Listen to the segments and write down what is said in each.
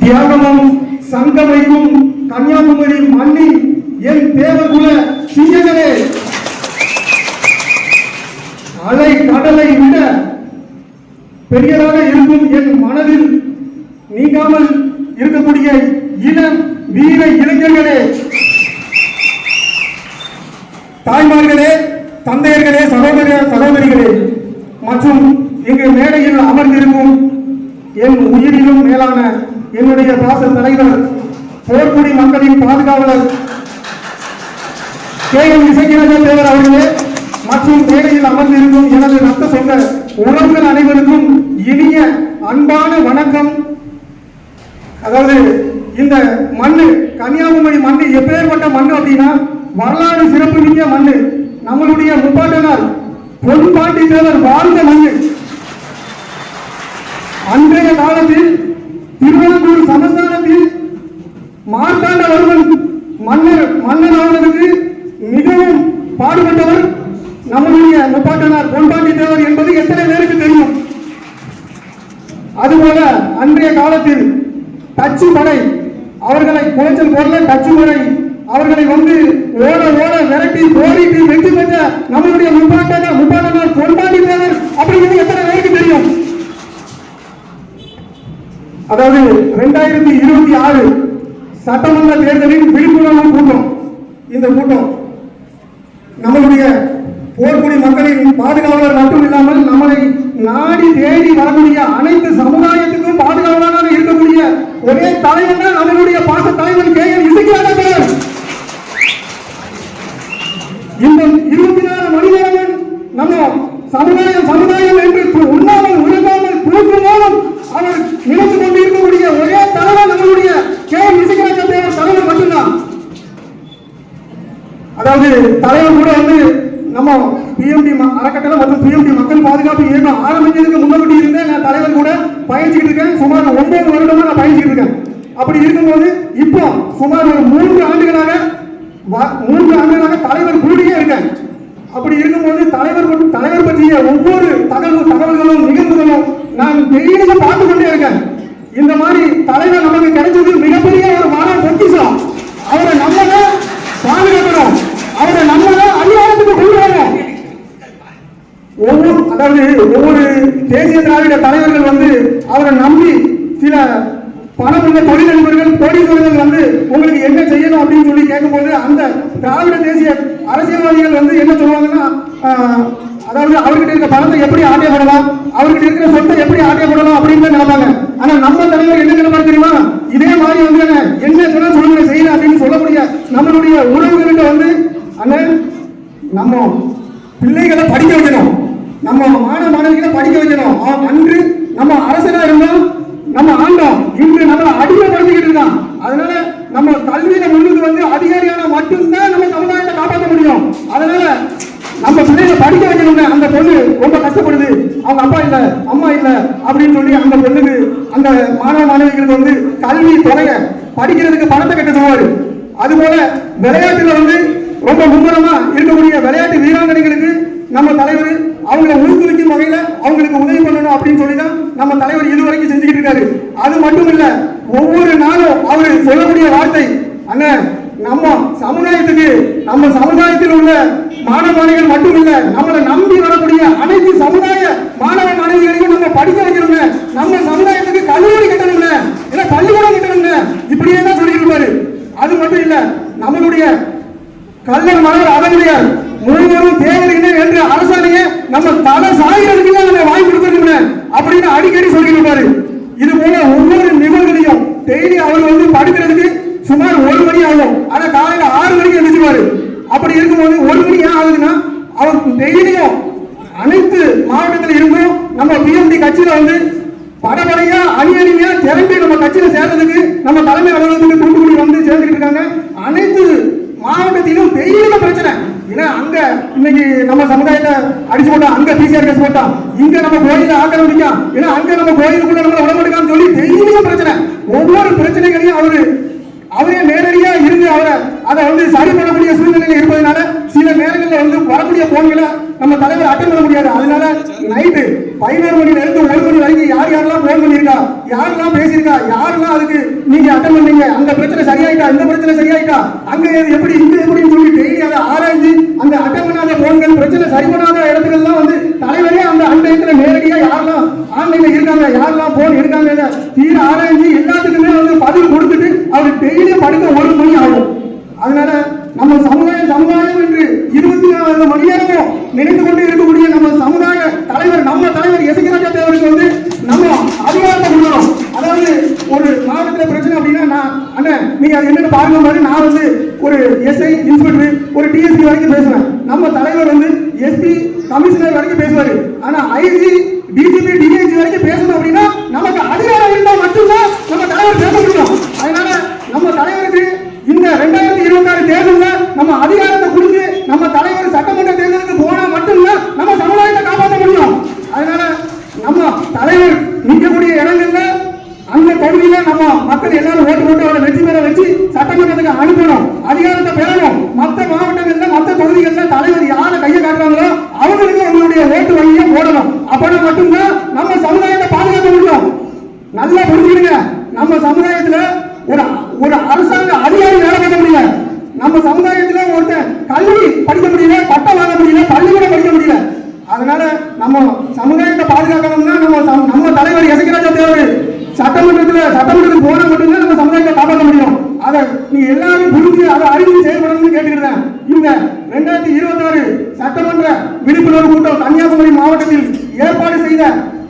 தியாகமும் சங்கமைக்கும் கன்னியாகுமரி மண்ணின் என் தேவகுல சிங்கங்களே, அலை கடலை விட பெரியதாக இருக்கும் என் மனதில் நீங்காமல் இருக்கக்கூடிய இளம் வீர இளைஞர்களே, தாய்மார்களே, தந்தையர்களே, சகோதரிகளே மற்றும் இங்கு மேடையில் அமர்ந்திருக்கும் என் உயிரிலும் மேலான என்னுடைய பாச தலைவர், போர்க்குடி மக்களின் பாதுகாவலர் KM இசைக்கிழமை தேவர் அவர்களே மற்றும் மேடையில் அமர்ந்திருக்கும் எனது ரத்த சொந்த உறவுகள் அனைவருக்கும் இனிய அன்பான வணக்கம். அதாவது இந்த மண்ணு, கன்னியாகுமரி மண்ணு எப்பேற்பட்ட மண்ணு அப்படின்னா வரலாறு சிறப்புமிக்க மண்ணு. நம்மளுடைய முப்பாட்டனார் பொன்பாண்டி தேவர் வாழ்ந்த மண்ணு. அன்றைய காலத்தில் திருவள்ளூர் சமஸ்தானத்தில் மார்த்தாண்டவர்மன் மன்னனாவதற்கு மிகவும் பாடுபட்டவர் நம்முடைய முப்பாட்டனார் பொன்பாண்டி தேவர் என்பது எத்தனை பேருக்கு தெரியும்? அதுபோல அன்றைய காலத்தில் டச்சு படை அவர்களை குறைச்சல் போல டச்சு படை அவர்களை வந்து ஓட ஓட விரட்டி போரிட்டு வெற்றி பெற்ற நம்மளுடைய முப்பாட்டனார் பொன்பாண்டி தேவர் அப்படிங்கிறது எத்தனை பேருக்கு தெரியும்? அதாவது 2026 சட்டமன்ற தேர்தலின் விழிப்புணர்வு கூட்டம். இந்த கூட்டம் நம்மளுடைய போர்க்குடி மக்களின் பாதுகாவலர் மட்டும் இல்லாமல் நம்மளை நாடி தேடி வரக்கூடிய அனைத்து சமுதாயத்துக்கும் பாதுகாவலராக இருக்கக்கூடிய ஒரே தலைவர் தான் நம்மளுடைய பாச தலைவர் KM இசைக்கிழமை தேவர். இந்த 24 மணி நேரம் நம்ம சமுதாயம் என்று உண்ணாமல் உறங்காமல் தூக்கும் மூலம் அவர் நினைத்து கொண்டு இருக்கக்கூடிய ஒரே தலைவர் நம்மளுடைய KM இசைக்கிழமை தேவர் தலைவர் மட்டும்தான். அதாவது தலைவர் கூட வந்து நம்ம PMD அறக்கட்டளை மற்றும் PMD மக்கள் பாதுகாப்பு இயக்கம் ஆரம்பிச்சதுக்கு முன்னாடி இருந்தேன். நான் தலைவர் கூட பயணிச்சுட்டு இருக்கேன். சுமார் 9 வருடமா நான் பயணிச்சுட்டு இருக்கேன். அப்படி இருக்கும்போது இப்போ சுமார் ஒரு 3 ஆண்டுகளாக தலைவர் கூடியே இருக்கேன். அப்படி இருக்கும்போது தலைவர் பற்றிய ஒவ்வொரு தகவல்களும் நிகழ்வுகளும் நான் டெய்லியும் பார்த்து கொண்டே இருக்கேன். இந்த மாதிரி தலைவர் நமக்கு கிடைச்சது மிகப்பெரிய ஒரு மரம் பொக்கிஷம். அவரை நம்ம பாதுகாக்கணும், அவரை நம்ம அதிகாரத்துக்கு கொண்டு வரணும். ஒவ்வொரு தேசிய திராவிட தலைவர்கள் வந்து அவரை நம்பி சில பணமுள்ள தொழிலதிபர்கள் கோடீஸ்வரர்கள் வந்து உங்களுக்கு என்ன செய்யணும் அப்படின்னு சொல்லி கேட்கும்போது அந்த திராவிட தேசிய அரசியல்வாதிகள் வந்து என்ன சொல்லுவாங்கன்னா, அதாவது அவர்கிட்ட இருக்க பணத்தை எப்படி ஆட்டையப்படலாம், அவர்கிட்ட இருக்கிற சொத்தை எப்படி ஆட்டையப்படலாம் அப்படின்னு நினைப்பாங்க. ஆனா நம்ம தலைவர் என்ன நினைப்பாரு தெரியுமா? இதே மாதிரி வந்து என்ன சொன்னா சொல்லுங்க செய்யணும் அப்படின்னு சொல்லக்கூடிய நம்மளுடைய உறவுகள்கிட்ட வந்து அண்ணன் நம்ம பிள்ளைகளை படிக்க வைக்கணும், நம்ம மாணவிகளை படிக்க வைக்கணும். அன்று நம்ம அரசனா இருந்தோம், நம்ம ஆண்டோம், இன்று நம்மளை அடிமைப்படுத்திக்கிட்டு இருக்கான். அதனால நம்ம கல்வியில முன்னுக்கு வந்து அதிகாரியான மட்டும்தான் நம்ம சமுதாயத்தை காப்பாற்ற முடியும். அதனால நம்ம பிள்ளைகளை படிக்க வைக்கணும்னு அந்த பொண்ணு ரொம்ப கஷ்டப்படுது, அவங்க அப்பா இல்ல அம்மா இல்ல அப்படின்னு சொல்லி அந்த பொண்ணுக்கு அந்த மாணவிகளுக்கு வந்து கல்வி தொலைய படிக்கிறதுக்கு பணத்தை கட்ட சொல்லுவாரு. அதுபோல விளையாட்டுல வந்து ரொம்ப மும்முரமா இருக்கக்கூடிய விளையாட்டு வீராங்கனைகளுக்கு நம்ம தலைவர் அவங்களை ஊக்குவிக்கும் வகையில அவங்களுக்கு உதவி பண்ணணும் அப்படின்னு சொல்லிதான் நம்ம தலைவர் இதுவரைக்கும் செஞ்சுக்கிட்டு இருக்காரு. அது மட்டும் இல்ல, ஒவ்வொரு நாளும் அவரு சொல்லக்கூடிய வார்த்தை, அண்ணன் நம்ம சமுதாயத்தில் உள்ள மாணவர்கள் மட்டும் இல்ல, நம்மளை நம்பி வரக்கூடிய அனைத்து சமுதாய மாணவ மாணவிகளையும் நம்ம படிக்க வைக்கணுங்க, நம்ம சமுதாயத்துக்கு கல்லூரி கட்டணுங்க, இல்ல பள்ளிக்கூடம் கட்டணுங்க, இப்படியே தான் சொல்லிட்டு இருப்பாரு. அது மட்டும் இல்ல, நம்மளுடைய கல்லர் மலர் அகமுடையார் மூவரும் தேவர் என்று அரசாணையை நம்ம தலை சாயிகளுக்கு நம்ம வாங்கி கொடுக்கணும் அப்படின்னு அடிக்கடி சொல்லிட்டு இருப்பாரு. இது போல ஒவ்வொரு நிகழ்வுகளையும் டெய்லி அவர் வந்து படுக்கிறதுக்கு சுமார் 1 மணி ஆகும். ஆனா காலையில 6 மணிக்கு எழுந்திருவாரு. அப்படி இருக்கும்போது 1 மணி ஏன் ஆகுதுன்னா, அவர் டெய்லியும் அனைத்து மாவட்டத்தில் இருந்தும் நம்ம PMD கட்சியில வந்து படபடையா அணியா திறந்து நம்ம கட்சியில சேர்றதுக்கு நம்ம தலைமை அலுவலகத்துக்கு தூத்துக்குடி வந்து சேர்ந்துட்டு இருக்காங்க. அனைத்து மாவட்டத்திலும் பெரிய பிரச்சனை. ஏன்னா அங்க இன்னைக்கு நம்ம சமுதாயத்தை அடிச்சு போட்டோம், அங்க PCR கேஸ் போட்டோம், இங்க நம்ம கோயில ஆக்கிரமிக்கலாம், ஏன்னா அங்க நம்ம கோயிலுக்குள்ள நம்ம விடமாட்டோம்னு சொல்லி பெரிய பிரச்சனை. ஒவ்வொரு பிரச்சனைகளையும் அவரே நேரடியா இருந்து அதை அதை சரி பண்ணக்கூடிய சூழ்நிலையில் இருப்பதனால சில நேரங்களில் வரக்கூடிய போன்களை நம்ம தலைவர் அட்டன் பண்ண முடியாது. அதனால நைட்டு 11 மணில இருந்து 1 மணி வரைக்கும் யாரெல்லாம் போன் பண்ணிருக்கா, யாரெல்லாம் பேசியிருக்கா, யாரெல்லாம் அதுக்கு நீங்க அட்டன் பண்ணீங்க, அந்த பிரச்சனை சரியாயிட்டா, இந்த பிரச்சனை சரியாயிட்டா, அங்க எப்படி இங்க எப்படின்னு சொல்லி டெய்லி அதை ஆராய்ச்சி அந்த அட்டன் பண்ணாத போன்கள் பிரச்சனை சரி பண்ணாத இடத்துக்கெல்லாம் தலைவரே அந்த இடத்துல நேரடியா யாரெல்லாம் ஆன்லைன்ல இருக்காங்க, யாரெல்லாம் போன் எடுக்காங்க தீர ஆராய்ச்சி எல்லாத்துக்குமே பதில் கொடுத்துட்டு அவர் டெய்லியும் படுக்க 1 மணி ஆகும். அதனால நம்ம சமுதாயம் என்று 24 மணி நேரமும் நினைத்து கொண்டு இருக்கக்கூடிய நம்ம தலைவர் எசகிராஜா தேவருக்கு நம்ம அதிகாரத்தை கொடுக்கணும். அதாவது ஒரு மாவட்டத்தில் பிரச்சனை அப்படின்னா அண்ணன் நீங்க அது என்னன்னு பாருங்க மாதிரி நான் ஒரு எஸ்ஐ இன்ஸ்பெக்டர் ஒரு டிஎஸ்பி வரைக்கும் பேசுவேன். நம்ம தலைவர் எஸ்பி கமிஷனர் வரைக்கும் பேசுவாரு. ஆனா ஐஜி டிஜிபி டிஐஜி வரைக்கும் பேசணும் அப்படின்னா நமக்கு அதிகாரம் இருந்தால் மட்டும்தான் நம்ம தலைவர் பேச முடியும். அதனால நம்ம தலைவருக்கு இந்த 2026 தேர்தலில் நம்ம அதிகாரத்தை கொடுத்து நம்ம தலைவர் சட்டமன்ற தேர்தலுக்கு போனா மட்டும்தான் நம்ம சமுதாயத்தை காப்பாற்ற முடியும். அதனால நம்ம தலைவர் நிற்கக்கூடிய இடங்கள்ல அந்த தொகுதியில நம்ம மக்கள் எல்லாரும் ஓட்டு போட்டு அவரை வெற்றி பெற வச்சு சட்டமன்றத்துக்கு அனுப்பணும், அதிகாரத்தை பெறணும். மற்ற மாவட்டங்கள்ல மற்ற தொகுதிகள்ல தலைவர் யாரை கையை காட்டுறாங்களோ அவங்களுக்கு உங்களுடைய ஓட்டு வங்கியை போடணும். அப்படி மட்டும்தான் நம்ம சமுதாயத்தை பாதுகாக்க முடியும். நல்லா புரிஞ்சுக்கிடுங்க, நம்ம சமுதாயத்துல ஒரு அரசாங்க அதிகாரி வேலை பார்க்க முடியல, நம்ம சமுதாயத்துல ஒருத்தர் கல்வி படிக்க முடியல, பட்டம் வாங்க முடியல, பள்ளிக்கூடம் படிக்க முடியல. அதனால நம்ம சமுதாயத்தை பாதுகாக்கணும்னா நம்ம தலைவர் எசகிராஜா தேவர் சட்டமன்றத்துக்கு போனா மட்டும்தான் நம்ம சமுதாயத்தை காப்பாற்ற முடியும். அதை நீங்க எல்லாரும் புரிஞ்சு அதை அறிவித்து செயல்படணும்னு கேட்டுக்கிறேன். இந்த 2026 சட்டமன்ற விழிப்புணர்வு கூட்டம் கன்னியாகுமரி மாவட்டத்தில் ஏற்பாடு செய்த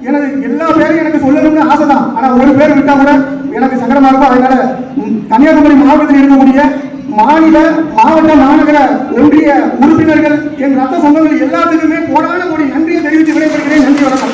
எனது எல்லா பேரும் எனக்கு சொல்லணும்னு ஆசைதான். ஆனா ஒரு பேர் விட்டா கூட எனக்கு சங்கடமா இருக்கும். அதனால கன்னியாகுமரி மாவட்டத்தில் இருக்கக்கூடிய மாநில மாவட்ட மாநகர ஒன்றிய உறுப்பினர்கள் என் ரத்த சொந்தங்கள் எல்லாத்துக்குமே கோடான கோடி நன்றியை தெரிவித்து விடைபெறுகிறேன். நன்றி, வணக்கம்.